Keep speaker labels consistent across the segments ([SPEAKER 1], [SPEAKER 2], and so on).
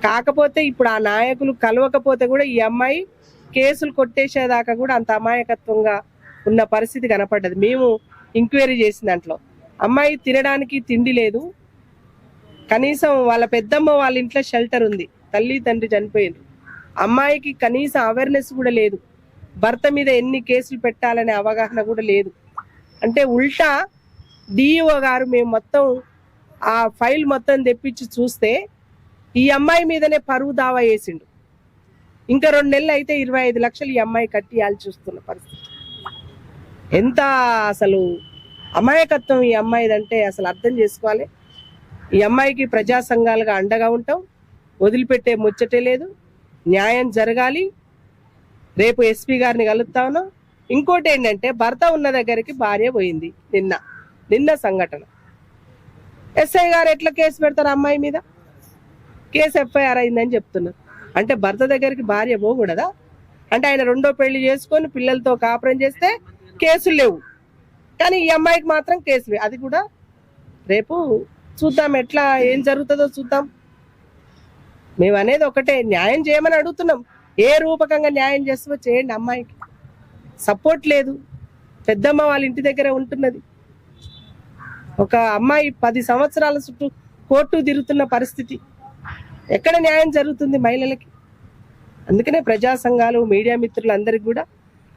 [SPEAKER 1] కాకపోతే ఇప్పుడు ఆ నాయకులు కలవకపోతే కూడా ఈ అమ్మాయి కేసులు కొట్టేసేదాకా కూడా అంత అమాయకత్వంగా ఉన్న పరిస్థితి కనపడ్డది. మేము ఎంక్వైరీ చేసిన దాంట్లో అమ్మాయి తినడానికి తిండి లేదు, కనీసం వాళ్ళ పెద్దమ్మ వాళ్ళ ఇంట్లో షెల్టర్ ఉంది, తల్లి తండ్రి చనిపోయింది, అమ్మాయికి కనీసం అవేర్నెస్ కూడా లేదు, భర్త మీద ఎన్ని కేసులు పెట్టాలనే అవగాహన కూడా లేదు. అంటే ఉల్టా డిఈఓ గారు మేము మొత్తం ఆ ఫైల్ మొత్తం తెప్పించి చూస్తే ఈ అమ్మాయి మీదనే పరువు దావా వేసిండు. ఇంకా 2 నెలలు అయితే 25 లక్షలు ఈ అమ్మాయి కట్టియాలి చూస్తున్న పరిస్థితి. ఎంత అసలు అమాయకత్వం ఈ అమ్మాయిదంటే అసలు అర్థం చేసుకోవాలి. ఈ అమ్మాయికి ప్రజా సంఘాలుగా అండగా ఉంటాం, వదిలిపెట్టే ముచ్చటే లేదు, న్యాయం జరగాలి. రేపు ఎస్పీ గారిని కలుస్తా ఉన్నాం. ఇంకోటి ఏంటంటే భర్త ఉన్న దగ్గరికి భార్య పోయింది. నిన్న సంఘటన ఎస్ఐ గారు ఎట్లా కేసు పెడతారు అమ్మాయి మీద? కేసు ఎఫ్ఐఆర్ అయిందని చెప్తున్నారు. అంటే భర్త దగ్గరికి భార్య పోకూడదా? అంటే ఆయన 2వ పెళ్లి చేసుకొని పిల్లలతో కాపురం చేస్తే కేసులు లేవు, కానీ ఈ అమ్మాయికి మాత్రం కేసులు. అది కూడా రేపు చూద్దాం ఎట్లా ఏం జరుగుతుందో చూద్దాం. మేము అనేది ఒకటే, న్యాయం చేయమని అడుగుతున్నాం. ఏ రూపకంగా న్యాయం చేస్తామో చేయండి. అమ్మాయికి సపోర్ట్ లేదు, పెద్దమ్మ వాళ్ళ ఇంటి దగ్గర ఉంటున్నది. ఒక అమ్మాయి 10 సంవత్సరాల చుట్టూ కోర్టు తిరుగుతున్న పరిస్థితి. ఎక్కడ న్యాయం జరుగుతుంది మహిళలకి? అందుకనే ప్రజా సంఘాలు, మీడియా మిత్రులందరికీ కూడా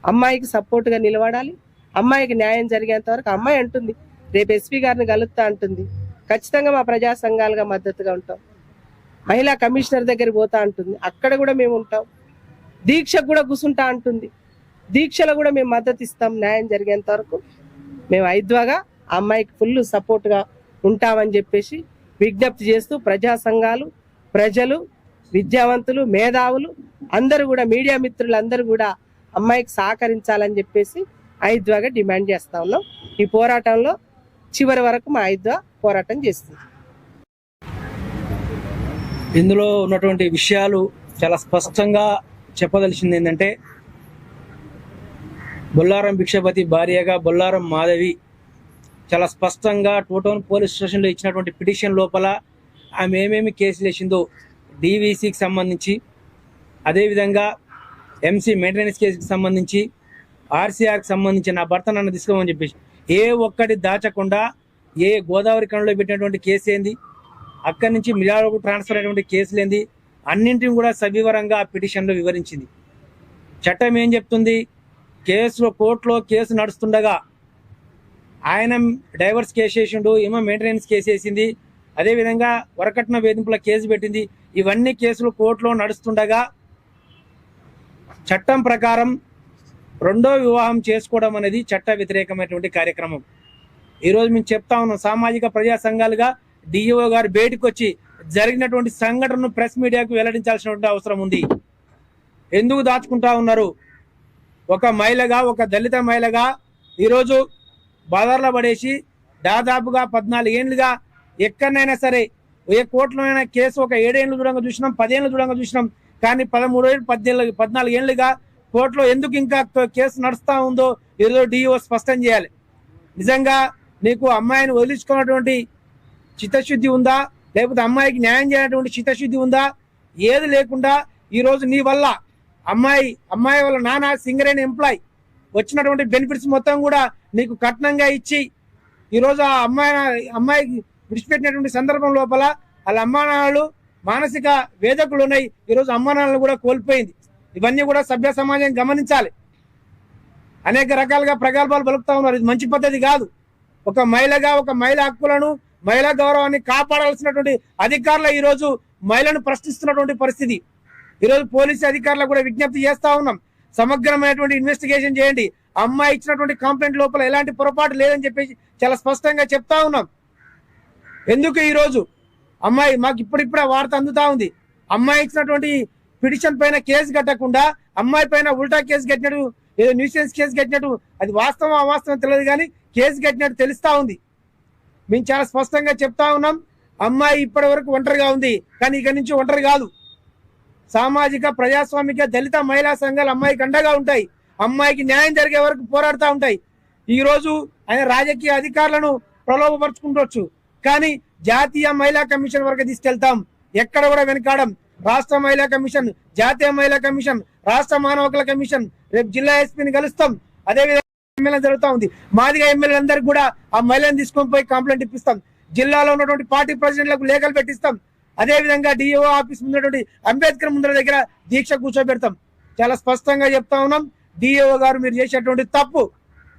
[SPEAKER 1] అమ్మాయికి సపోర్ట్గా నిలబడాలి. అమ్మాయికి న్యాయం జరిగేంత వరకు అమ్మాయి అంటుంది రేపు ఎస్పీ గారిని కలుస్తా అంటుంది. ఖచ్చితంగా మా ప్రజా సంఘాలుగా మద్దతుగా ఉంటాం. మహిళా కమిషనర్ దగ్గర పోతా అంటుంది, అక్కడ కూడా మేము ఉంటాం. దీక్షకు కూడా కూర్చుంటా అంటుంది, దీక్షలో కూడా మేము మద్దతు ఇస్తాం. న్యాయం జరిగేంత వరకు మేము ఐద్వాగా అమ్మాయికి ఫుల్ సపోర్ట్గా ఉంటామని చెప్పేసి విజ్ఞప్తి చేస్తూ ప్రజా సంఘాలు, ప్రజలు, విద్యావంతులు, మేధావులు అందరూ కూడా, మీడియా మిత్రులు అందరూ కూడా అమ్మాయికి సహకరించాలని చెప్పేసి ఐద్వాగా డిమాండ్ చేస్తా ఉన్నాం. ఈ పోరాటంలో చివరి వరకు మా ఐద్వా పోరాటం చేస్తుంది.
[SPEAKER 2] ఇందులో ఉన్నటువంటి విషయాలు చాలా స్పష్టంగా చెప్పదలిచింది ఏంటంటే, బొల్లారం భిక్షపతి భార్యగా బొల్లారం మాధవి చాలా స్పష్టంగా 2 టౌన్ పోలీస్ స్టేషన్లో ఇచ్చినటువంటి పిటిషన్ లోపల ఆమె ఏమేమి కేసులు వేసిందో డీవీసీకి సంబంధించి, అదేవిధంగా ఎంసీ మెయింటెనెన్స్ కేసుకి సంబంధించి, ఆర్సీఆర్కి సంబంధించి నా భర్త నన్ను తీసుకోమని చెప్పేసి ఏ ఒక్కటి దాచకుండా, ఏ గోదావరి కణంలో పెట్టినటువంటి కేసు ఏంది, అక్కడి నుంచి మిర్యాలకు ట్రాన్స్ఫర్ అయినటువంటి కేసులు ఏంది, అన్నింటిని కూడా సవివరంగా ఆ పిటిషన్లో వివరించింది. చట్టం ఏం చెప్తుంది? కోర్టులో కేసు నడుస్తుండగా ఆయన డైవర్స్ కేసు వేసిండు, ఏమో మెయింటెనెన్స్ కేసు వేసింది, అదేవిధంగా వరకట్న వేధింపుల కేసు పెట్టింది. ఇవన్నీ కేసులు కోర్టులో నడుస్తుండగా చట్టం ప్రకారం 2వ వివాహం చేసుకోవడం అనేది చట్ట వ్యతిరేకమైనటువంటి కార్యక్రమం. ఈరోజు మేము చెప్తా ఉన్నాం, సామాజిక ప్రజా సంఘాలుగా డిఈఓ గారు బయటకు వచ్చి జరిగినటువంటి సంఘటనను ప్రెస్ మీడియాకు వెల్లడించాల్సినటువంటి అవసరం ఉంది. ఎందుకు దాచుకుంటా ఉన్నారు? ఒక మహిళగా, ఒక దళిత మహిళగా ఈరోజు బాధార్లో పడేసి దాదాపుగా 14 ఏళ్ళుగా ఎక్కడైనా సరే ఏ కోర్టులోనైనా కేసు ఒక 7 ఏళ్ళు దూరంగా చూసినాం, 10 ఏళ్ళు దూరంగా చూసినాం, కానీ 13 ఏళ్ళు 14 ఏళ్ళుగా కోర్టులో ఎందుకు ఇంకా కేసు నడుస్తూ ఉందో ఈరోజు డిఈఓ స్పష్టం చేయాలి. నిజంగా నీకు అమ్మాయిని వదిలించుకున్నటువంటి చిత్తశుద్ధి ఉందా, లేకపోతే అమ్మాయికి న్యాయం చేయనటువంటి చిత్తశుద్ధి ఉందా? ఏది లేకుండా ఈరోజు నీ వల్ల అమ్మాయి వాళ్ళ నాన్న సింగరేణి ఎంప్లాయ్ వచ్చినటువంటి బెనిఫిట్స్ మొత్తం కూడా నీకు కట్నంగా ఇచ్చి ఈరోజు ఆ అమ్మాయికి విడిచిపెట్టినటువంటి సందర్భం లోపల వాళ్ళ అమ్మానాన్నలు మానసిక వేదకులు ఉన్నాయి. ఈరోజు అమ్మానాన్నలు కూడా కోల్పోయింది. ఇవన్నీ కూడా సభ్య సమాజం గమనించాలి. అనేక రకాలుగా ప్రగల్భాలు పలుకుతా ఉన్నారు. ఇది మంచి పద్ధతి కాదు. ఒక మహిళగా, ఒక మహిళ హక్కులను, మహిళా గౌరవాన్ని కాపాడాల్సినటువంటి అధికారులు ఈరోజు మహిళను ప్రశ్నిస్తున్నటువంటి పరిస్థితి. ఈరోజు పోలీసు అధికారులకు కూడా విజ్ఞప్తి చేస్తా ఉన్నాం, సమగ్రమైనటువంటి ఇన్వెస్టిగేషన్ చేయండి. అమ్మాయి ఇచ్చినటువంటి కంప్లైంట్ లోపల ఎలాంటి పొరపాటు లేదని చెప్పేసి చాలా స్పష్టంగా చెప్తా ఉన్నాం. ఎందుకు ఈరోజు అమ్మాయి మాకు ఇప్పుడిప్పుడే వార్త అందుతా ఉంది, అమ్మాయి ఇచ్చినటువంటి పిటిషన్ పైన కేసు కట్టకుండా అమ్మాయి పైన ఉల్టా కేసు కట్టినట్టు, ఏదో న్యూసెన్స్ కేసు కట్టినట్టు, అది వాస్తవం అవాస్తవం తెలియదు కానీ కేసు కట్టినట్టు తెలుస్తా ఉంది. మేము చాలా స్పష్టంగా చెప్తా ఉన్నాం, అమ్మాయి ఇప్పటి వరకు ఒంటరిగా ఉంది, కానీ ఇక నుంచి ఒంటరి కాదు. సామాజిక, ప్రజాస్వామిక, దళిత మహిళా సంఘాలు అమ్మాయికి అండగా ఉంటాయి. అమ్మాయికి న్యాయం జరిగే వరకు పోరాడుతూ ఉంటాయి. ఈరోజు ఆయన రాజకీయ అధికారులను ప్రలోభపరుచుకుంటవచ్చు, కానీ జాతీయ మహిళా కమిషన్ వరకు తీసుకెళ్తాం. ఎక్కడ కూడా వెనకాడం. రాష్ట్ర మహిళా కమిషన్, జాతీయ మహిళా కమిషన్, రాష్ట్ర మానవ హక్కుల కమిషన్, రేపు జిల్లా ఎస్పీని కలుస్తాం. అదేవిధంగా ఎమ్మెల్యే జరుగుతూ ఉంది. మాదిగా ఎమ్మెల్యేలందరికీ కూడా ఆ మహిళను తీసుకొని పోయి కంప్లైంట్ ఇప్పిస్తాం. జిల్లాలో ఉన్నటువంటి పార్టీ ప్రెసిడెంట్లకు లేఖలు పెట్టిస్తాం. అదేవిధంగా డిఓ ఆఫీస్ ఉన్నటువంటి అంబేద్కర్ ముందర దగ్గర దీక్ష కూర్చోబెడతాం. చాలా స్పష్టంగా చెప్తా ఉన్నాం, డిఓ గారు మీరు చేసేటువంటి తప్పు.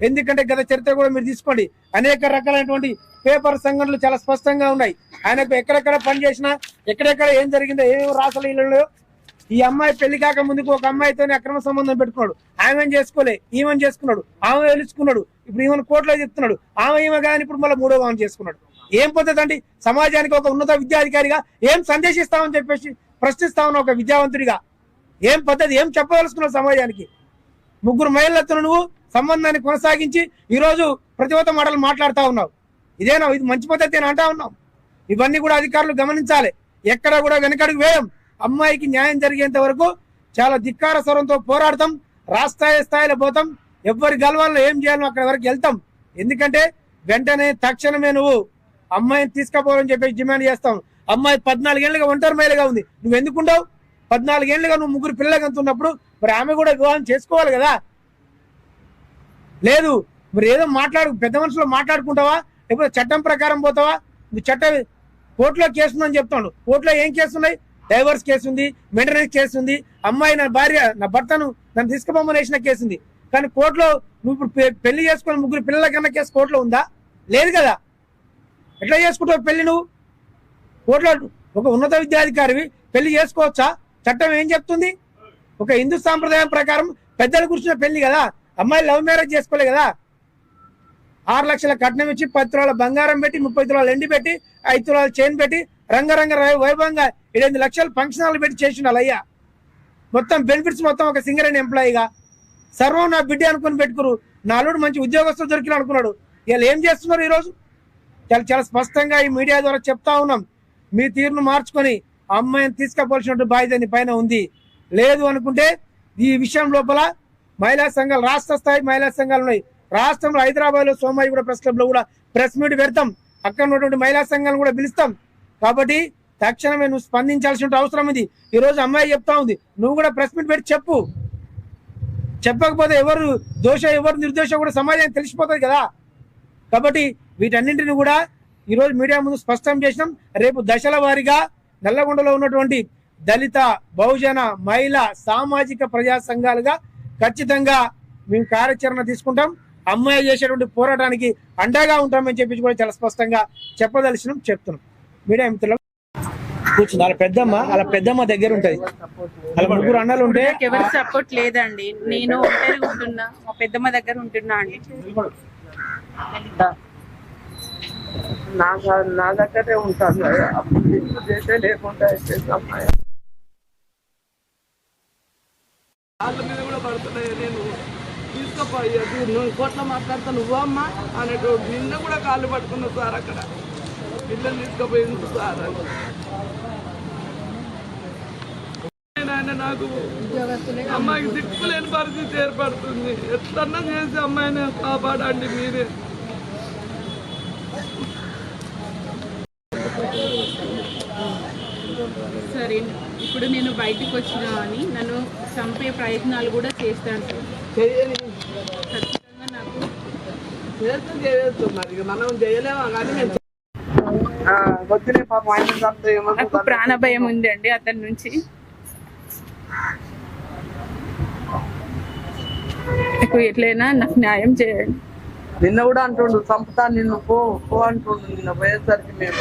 [SPEAKER 2] ఎందుకంటే గత చరిత్ర కూడా మీరు తీసుకోండి, అనేక రకాలైనటువంటి పేపర్ సంఘటనలు చాలా స్పష్టంగా ఉన్నాయి. ఆయనకు ఎక్కడెక్కడ పని చేసినా, ఎక్కడెక్కడ ఏం జరిగిందో, ఏమేమి రాసలీలలో. ఈ అమ్మాయి పెళ్లి కాక ముందుకు ఒక అమ్మాయితోనే అక్రమ సంబంధం పెట్టుకున్నాడు. ఆమెను చేసుకోలే, ఈమెను చేసుకున్నాడు, ఆమె వెలుచుకున్నాడు. ఇప్పుడు ఈమెను కోర్టులో చెప్తున్నాడు, ఈమె కానీ ఇప్పుడు మళ్ళీ మూడో ఆమె చేసుకున్నాడు. ఏం పద్ధతి అండి? సమాజానికి ఒక ఉన్నత విద్యాధికారిగా ఏం సందేశిస్తామని చెప్పేసి ప్రశ్నిస్తా ఉన్న ఒక విద్యావంతుడిగా ఏం పద్ధతి, ఏం చెప్పదలుచుకున్నావు సమాజానికి? ముగ్గురు మహిళలతో నువ్వు సంబంధాన్ని కొనసాగించి ఈరోజు ప్రతిభత మాటలు మాట్లాడుతూ ఉన్నావు. ఇదేనా? ఇది మంచి పద్ధతి అని అంటా ఉన్నాం. ఇవన్నీ కూడా అధికారులు గమనించాలి. ఎక్కడ కూడా వెనకడుగు వేయం. అమ్మాయికి న్యాయం జరిగేంత వరకు చాలా ధిక్కార స్వరంతో పోరాడతాం. రాష్ట్ర స్థాయిలో పోతాం. ఎవరి గల్వాల్లో ఏం చేయాలో అక్కడ వరకు వెళ్తాం. ఎందుకంటే వెంటనే తక్షణమే నువ్వు అమ్మాయిని తీసుకుపోవాలని చెప్పేసి డిమాండ్ చేస్తాం. అమ్మాయి 14 ఏళ్ళుగా ఒంటరి మహిళగా ఉంది. నువ్వు ఎందుకుంటావు? 14 ఏళ్ళుగా నువ్వు ముగ్గురు పిల్లలకి అంటున్నప్పుడు మరి ఆమె కూడా వివాహం చేసుకోవాలి కదా. లేదు మరి ఏదో పెద్ద మనుషులు మాట్లాడుకుంటావా, లేకపోతే చట్టం ప్రకారం పోతావా? నువ్వు కోర్టులో కేసు ఉందని చెప్తాడు. కోర్టులో ఏం కేసు ఉన్నాయి? డైవర్స్ కేసు ఉంది, మెయింటెనెన్స్ కేసు ఉంది, అమ్మాయి నా భర్తను నన్ను తీసుకుపోమని వేసిన కేసు ఉంది. కానీ కోర్టులో నువ్వు ఇప్పుడు పెళ్లి చేసుకుని ముగ్గురు పిల్లల కన్నా కేసు కోర్టులో ఉందా? లేదు కదా. ఎట్లా చేసుకుంటావు పెళ్లి? నువ్వు కోర్టులో ఒక ఉన్నత విద్యాధికారివి పెళ్లి చేసుకోవచ్చా? చట్టం ఏం చెప్తుంది? ఒక హిందూ సాంప్రదాయం ప్రకారం పెద్దలు కూర్చున్న పెళ్లి కదా. అమ్మాయి లవ్ మ్యారేజ్ చేసుకోలే కదా. 6 లక్షల కట్నం ఇచ్చి 10 తులాల బంగారం పెట్టి, 30 తులాలు ఎండి పెట్టి, 5 తులాల చైన్ పెట్టి, రంగరంగ వైభవంగా 8 లక్షలు ఫంక్షన్ హాల్ పెట్టి చేసిండు అయ్యా. మొత్తం బెనిఫిట్స్ మొత్తం ఒక సింగర్ అయిన ఎంప్లాయీగా సర్వం నా బిడ్డ అనుకుని పెట్టుకురు. నా అల్లుడు మంచి ఉద్యోగస్తులు దొరికిన అనుకున్నాడు. వీళ్ళు ఏం చేస్తున్నారు ఈరోజు? చాలా స్పష్టంగా ఈ మీడియా ద్వారా చెప్తా ఉన్నాం. మీ తీరును మార్చుకొని అమ్మాయిని తీసుకుపోవాల్సిన బాధ్యత పైన ఉంది. లేదు అనుకుంటే ఈ విషయం లోపల మహిళా సంఘాలు, రాష్ట్ర స్థాయి మహిళా సంఘాలు ఉన్నాయి. రాష్ట్రంలో హైదరాబాద్ లో సోమాజిగూడ ప్రెస్ క్లబ్ లో కూడా ప్రెస్ మీట్ పెడతాం. అక్కడ ఉన్నటువంటి మహిళా సంఘాలను కూడా పిలుస్తాం. కాబట్టి తక్షణమే నువ్వు స్పందించాల్సిన అవసరం ఉంది. ఈ రోజు అమ్మాయి చెప్తా ఉంది, నువ్వు కూడా ప్రెస్ మీట్ పెట్టి చెప్పు. చెప్పకపోతే ఎవరు దోష ఎవరు నిర్దోష కూడా సమాజానికి తెలిసిపోతుంది కదా. కాబట్టి వీటన్నింటిని కూడా ఈరోజు మీడియా ముందు స్పష్టం చేసినాం. రేపు దశల వారీగా నల్లగొండలో ఉన్నటువంటి దళిత, బహుజన, మహిళా, సామాజిక ప్రజా సంఘాలుగా ఖచ్చితంగా మేము కార్యాచరణ తీసుకుంటాం. అమ్మాయి చేసేటువంటి పోరాటానికి అండగా ఉంటామని చెప్పి కూడా చాలా స్పష్టంగా చెప్తున్నాం. మీడియా మిత్రులు కూర్చుంది అలా పెద్దమ్మ దగ్గర ఉంటది. అలా ముగ్గురు అన్నలు ఉంటే
[SPEAKER 3] ఎవరు సపోర్ట్ లేదండి. నేను ఒంటరిగా ఉంటున్నా, మా పెద్దమ్మ దగ్గర ఉంటున్నా అండి.
[SPEAKER 4] నా దగ్గరే ఉంటాను. అప్పుడు చేసే లేకుండా అమ్మాయి వాళ్ళ మీద కూడా పడుతున్నాయి. నేను తీసుకుపోయేది నువ్వు కోట్ల మాట్లాడతా నువ్వు అమ్మ అనేటోడు. నిన్న కూడా కాళ్ళు పట్టుకున్నా సార్. అక్కడ పిల్లలు తీసుకుపోయింది సార్. ఆయన నాకు అమ్మాయికి దిక్కులేని పరిస్థితి ఏర్పడుతుంది. ఎట్లన్నా చేసి అమ్మాయిని కాపాడండి మీరే.
[SPEAKER 3] సరే, ఇప్పుడు నేను బయటకు వచ్చినా అని నన్ను చంపే ప్రయత్నాలు కూడా చేస్తాను సార్. ఖచ్చితంగా నాకు
[SPEAKER 4] చేయొచ్చు. మరి మనం చేయలేమా? కానీ వద్దులే పాపం ఆయన
[SPEAKER 3] నాకు ప్రాణ భయం ఉంది అండి అతని నుంచి. నాకు ఎట్లయినా నాకు న్యాయం చేయండి.
[SPEAKER 4] నిన్న కూడా అంటుండు చంపుతా నిన్ను పో అంటుండు. నిన్న పోయేసరికి మేము